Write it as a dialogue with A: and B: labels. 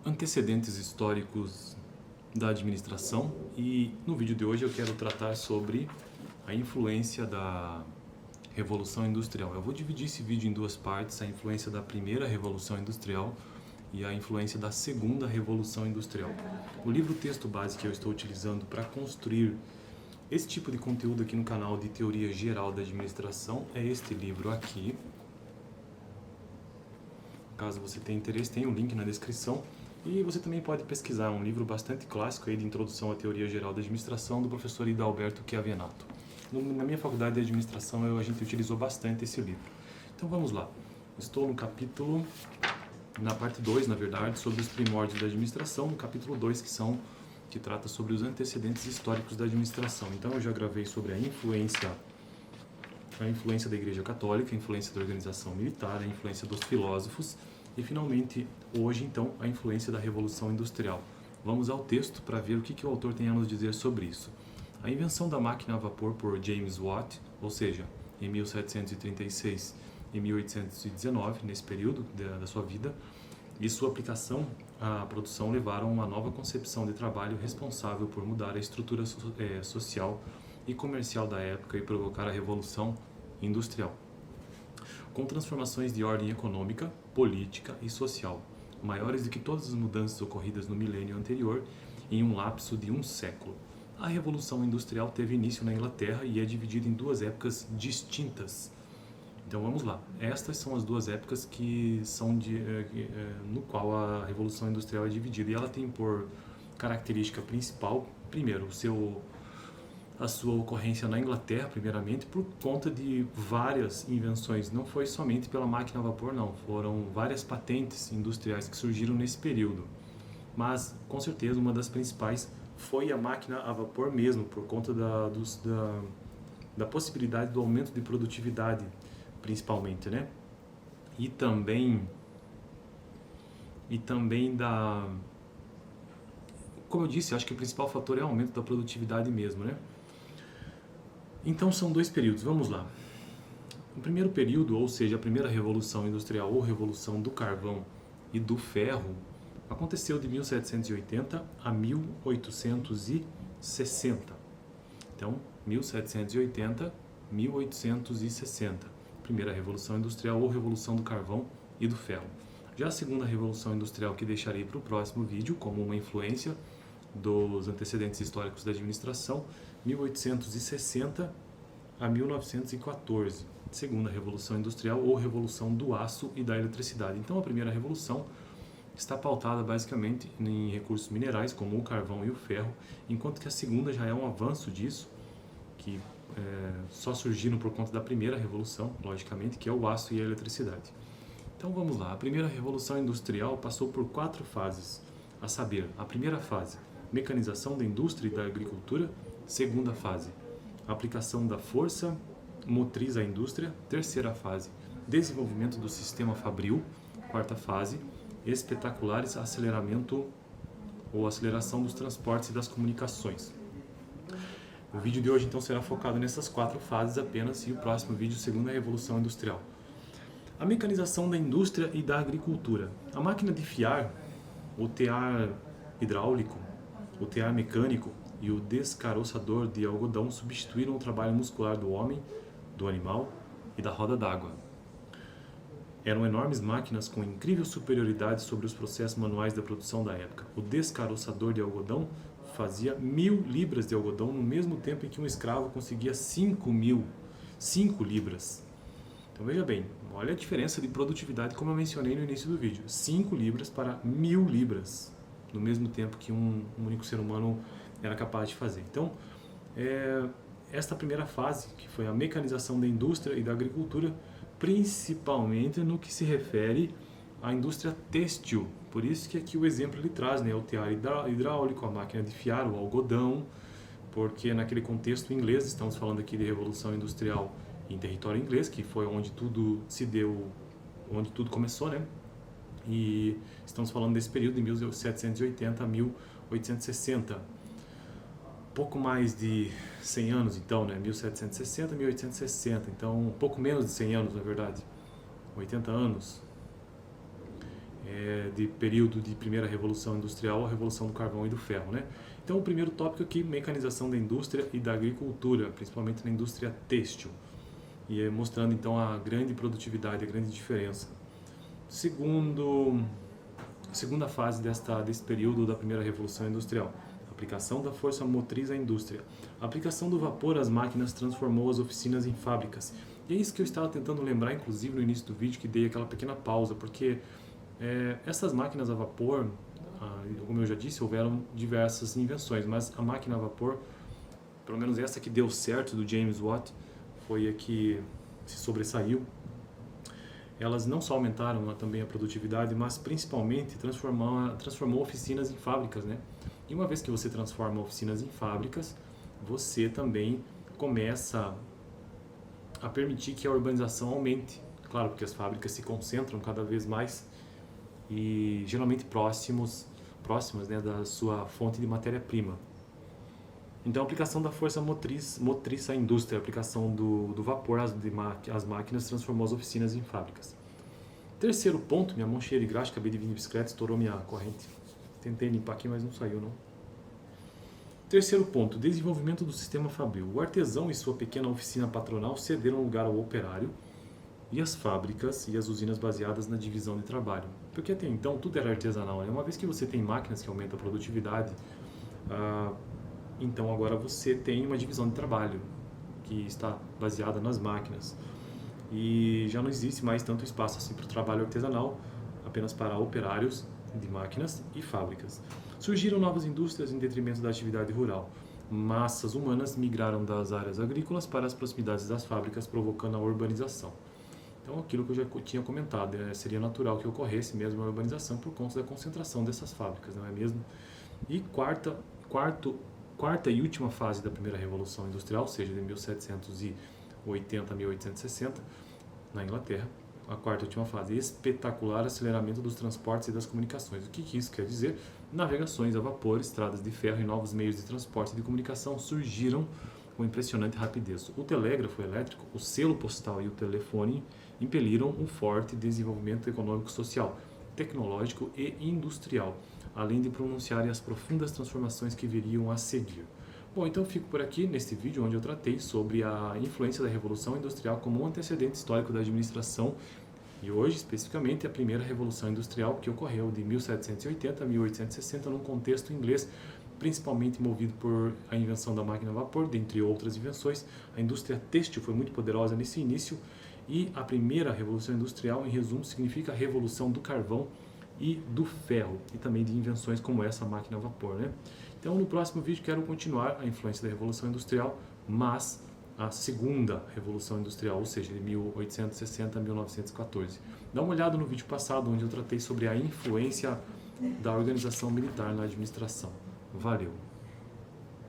A: Antecedentes históricos da administração, e no vídeo de hoje eu quero tratar sobre a influência da Revolução Industrial. Eu vou dividir esse vídeo em duas partes: a influência da primeira Revolução Industrial e a influência da segunda Revolução Industrial. O livro-texto base que eu estou utilizando para construir esse tipo de conteúdo aqui no canal de Teoria Geral da Administração é este livro aqui. Caso você tenha interesse, tem um link na descrição. E você também pode pesquisar um livro bastante clássico aí de Introdução à Teoria Geral da Administração, do professor Hidalberto Chiavenato. Na minha faculdade de administração, a gente utilizou bastante esse livro. Então vamos lá. Estou no capítulo, na parte 2, na verdade, sobre os primórdios da administração, no capítulo 2, que trata sobre os antecedentes históricos da administração. Então eu já gravei sobre a influência da Igreja Católica, a influência da organização militar, a influência dos filósofos e, finalmente, hoje, então, a influência da Revolução Industrial. Vamos ao texto para ver o que o autor tem a nos dizer sobre isso. A invenção da máquina a vapor por James Watt, ou seja, em 1736 e 1819, nesse período da sua vida, e sua aplicação à produção levaram a uma nova concepção de trabalho responsável por mudar a estrutura social e comercial da época e provocar a Revolução Industrial, com transformações de ordem econômica, política e social, maiores do que todas as mudanças ocorridas no milênio anterior em um lapso de um século. A Revolução Industrial teve início na Inglaterra e é dividida em duas épocas distintas. Então vamos lá. Estas são as duas épocas que são no qual a Revolução Industrial é dividida, e ela tem por característica principal, primeiro, a sua ocorrência na Inglaterra, primeiramente, por conta de várias invenções. Não foi somente pela máquina a vapor, não. Foram várias patentes industriais que surgiram nesse período. Mas, com certeza, uma das principais foi a máquina a vapor mesmo, por conta da possibilidade do aumento de produtividade, principalmente, né? E também como eu disse, acho que o principal fator é o aumento da produtividade mesmo, né? Então são dois períodos, vamos lá. O primeiro período, ou seja, a primeira Revolução Industrial ou Revolução do Carvão e do Ferro, aconteceu de 1780 a 1860. Então, 1780, 1860. Primeira Revolução Industrial ou Revolução do Carvão e do Ferro. Já a segunda Revolução Industrial, que deixarei para o próximo vídeo, como uma influência dos antecedentes históricos da administração, 1860 a 1914, segunda Revolução Industrial ou Revolução do Aço e da Eletricidade. Então a primeira revolução está pautada basicamente em recursos minerais, como o carvão e o ferro, enquanto que a segunda já é um avanço disso, que só surgiram por conta da primeira revolução, logicamente, que é o aço e a eletricidade. Então vamos lá. A primeira Revolução Industrial passou por 4 fases, a saber, a primeira fase, mecanização da indústria e da agricultura. Segunda fase, aplicação da força motriz à indústria. Terceira fase, desenvolvimento do sistema fabril. Quarta fase, espetaculares aceleramento ou aceleração dos transportes e das comunicações. O vídeo de hoje então será focado nessas 4 fases apenas, e o próximo vídeo, segunda Revolução Industrial. A mecanização da indústria e da agricultura. A máquina de fiar, o tear hidráulico, o tear mecânico e o descaroçador de algodão substituíram o trabalho muscular do homem, do animal e da roda d'água. Eram enormes máquinas com incrível superioridade sobre os processos manuais da produção da época. O descaroçador de algodão fazia 1000 libras de algodão no mesmo tempo em que um escravo conseguia 5 libras. Então veja bem, olha a diferença de produtividade, como eu mencionei no início do vídeo. 5 libras para 1000 libras, no mesmo tempo que um único ser humano era capaz de fazer. Então, esta primeira fase, que foi a mecanização da indústria e da agricultura, principalmente no que se refere à indústria têxtil. Por isso que aqui o exemplo ele traz, né, o tear hidráulico, a máquina de fiar, o algodão, porque naquele contexto inglês, estamos falando aqui de Revolução Industrial em território inglês, que foi onde tudo se deu, onde tudo começou, né? E estamos falando desse período de 1780 a 1860. Pouco mais de 100 anos, então, né? 1760 a 1860. Então, um pouco menos de 100 anos, na verdade. 80 anos. de período de primeira revolução industrial à revolução do carvão e do ferro, né? Então, o primeiro tópico aqui, mecanização da indústria e da agricultura, principalmente na indústria têxtil, e mostrando então a grande produtividade, a grande diferença. Segunda fase desse período da primeira revolução industrial, aplicação da força motriz à indústria. A aplicação do vapor às máquinas transformou as oficinas em fábricas. E é isso que eu estava tentando lembrar, inclusive no início do vídeo, que dei aquela pequena pausa, porque essas máquinas a vapor, como eu já disse, houveram diversas invenções, mas a máquina a vapor, pelo menos essa que deu certo do James Watt, foi a que se sobressaiu. Elas não só aumentaram também a produtividade, mas principalmente transformou oficinas em fábricas, né? E uma vez que você transforma oficinas em fábricas, você também começa a permitir que a urbanização aumente. Claro, porque as fábricas se concentram cada vez mais e geralmente próximas, né, da sua fonte de matéria-prima. Então, a aplicação da força motriz à indústria, a aplicação do vapor às máquinas transformou as oficinas em fábricas. Terceiro ponto, minha mão cheia de graxa, acabei de vir de bicicleta, estourou minha corrente. Tentei limpar aqui, mas não saiu, não. Terceiro ponto, desenvolvimento do sistema fabril. O artesão e sua pequena oficina patronal cederam lugar ao operário e as fábricas e as usinas baseadas na divisão de trabalho. Porque até então tudo era artesanal, né? Uma vez que você tem máquinas que aumentam a produtividade, então agora você tem uma divisão de trabalho que está baseada nas máquinas. E já não existe mais tanto espaço assim para o trabalho artesanal, apenas para operários de máquinas e fábricas. Surgiram novas indústrias em detrimento da atividade rural. Massas humanas migraram das áreas agrícolas para as proximidades das fábricas, provocando a urbanização. Então, aquilo que eu já tinha comentado, seria natural que ocorresse mesmo a urbanização por conta da concentração dessas fábricas, não é mesmo? E quarta e última fase da primeira revolução industrial, ou seja, de 1780 a 1860, na Inglaterra, a quarta e última fase, espetacular aceleramento dos transportes e das comunicações. O que isso quer dizer? Navegações a vapor, estradas de ferro e novos meios de transporte e de comunicação surgiram com impressionante rapidez. O telégrafo elétrico, o selo postal e o telefone impeliram um forte desenvolvimento econômico, social, tecnológico e industrial, além de pronunciarem as profundas transformações que viriam a seguir. Bom, então eu fico por aqui neste vídeo onde eu tratei sobre a influência da Revolução Industrial como um antecedente histórico da administração e hoje, especificamente, a primeira Revolução Industrial que ocorreu de 1780 a 1860 num contexto inglês, principalmente movido por a invenção da máquina a vapor, dentre outras invenções. A indústria têxtil foi muito poderosa nesse início e a primeira Revolução Industrial, em resumo, significa a revolução do carvão e do ferro e também de invenções como essa máquina a vapor, né? Então, no próximo vídeo quero continuar a influência da Revolução Industrial, mas a segunda Revolução Industrial, ou seja, de 1860 a 1914. Dá uma olhada no vídeo passado, onde eu tratei sobre a influência da organização militar na administração. Valeu!